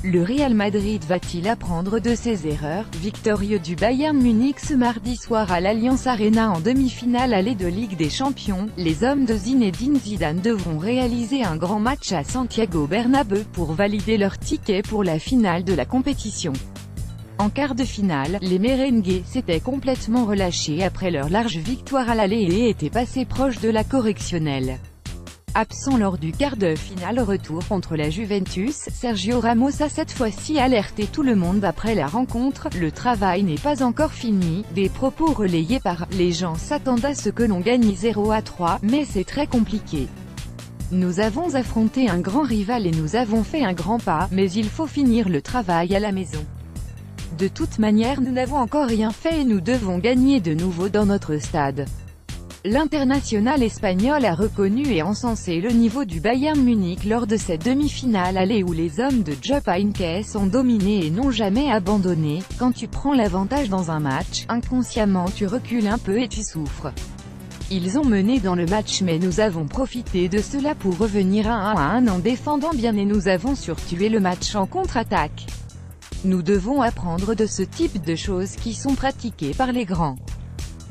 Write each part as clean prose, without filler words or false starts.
Le Real Madrid va-t-il apprendre de ses erreurs? Victorieux du Bayern Munich ce mardi soir à l'Allianz Arena en demi-finale aller de Ligue des Champions, les hommes de Zinedine Zidane devront réaliser un grand match à Santiago Bernabéu pour valider leur ticket pour la finale de la compétition. En quart de finale, les merengues s'étaient complètement relâchés après leur large victoire à l'aller et étaient passés proches de la correctionnelle. Absent lors du quart de finale retour contre la Juventus, Sergio Ramos a cette fois-ci alerté tout le monde après la rencontre. Le travail n'est pas encore fini, des propos relayés par « Les gens s'attendent à ce que l'on gagne 0-3, mais c'est très compliqué. Nous avons affronté un grand rival et nous avons fait un grand pas, mais il faut finir le travail à la maison. De toute manière nous n'avons encore rien fait et nous devons gagner de nouveau dans notre stade ». L'international espagnol a reconnu et encensé le niveau du Bayern Munich lors de cette demi-finale aller où les hommes de Jupp Heynckes ont dominé et n'ont jamais abandonné. Quand tu prends l'avantage dans un match, inconsciemment tu recules un peu et tu souffres. Ils ont mené dans le match mais nous avons profité de cela pour revenir à 1-1 en défendant bien et nous avons surtué le match en contre-attaque. Nous devons apprendre de ce type de choses qui sont pratiquées par les grands.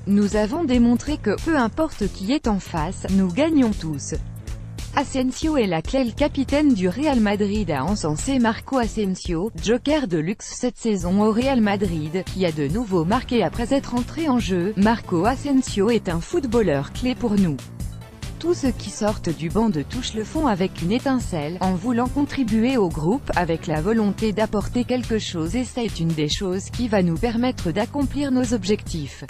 Nous avons démontré que, peu importe qui est en face, nous gagnons tous. Asensio est la clé. Le capitaine du Real Madrid a encensé Marco Asensio, joker de luxe cette saison au Real Madrid, qui a de nouveau marqué après être entré en jeu. Marco Asensio est un footballeur clé pour nous. Tous ceux qui sortent du banc de touche le font avec une étincelle, en voulant contribuer au groupe, avec la volonté d'apporter quelque chose et c'est une des choses qui va nous permettre d'accomplir nos objectifs.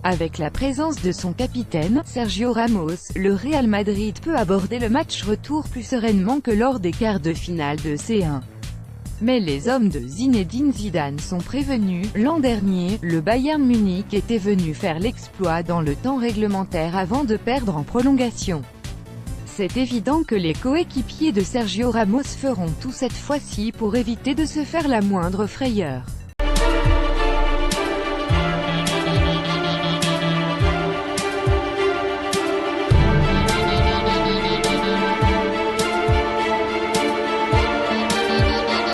Avec la présence de son capitaine, Sergio Ramos, le Real Madrid peut aborder le match retour plus sereinement que lors des quarts de finale de C1. Mais les hommes de Zinedine Zidane sont prévenus. L'an dernier, le Bayern Munich était venu faire l'exploit dans le temps réglementaire avant de perdre en prolongation. C'est évident que les coéquipiers de Sergio Ramos feront tout cette fois-ci pour éviter de se faire la moindre frayeur.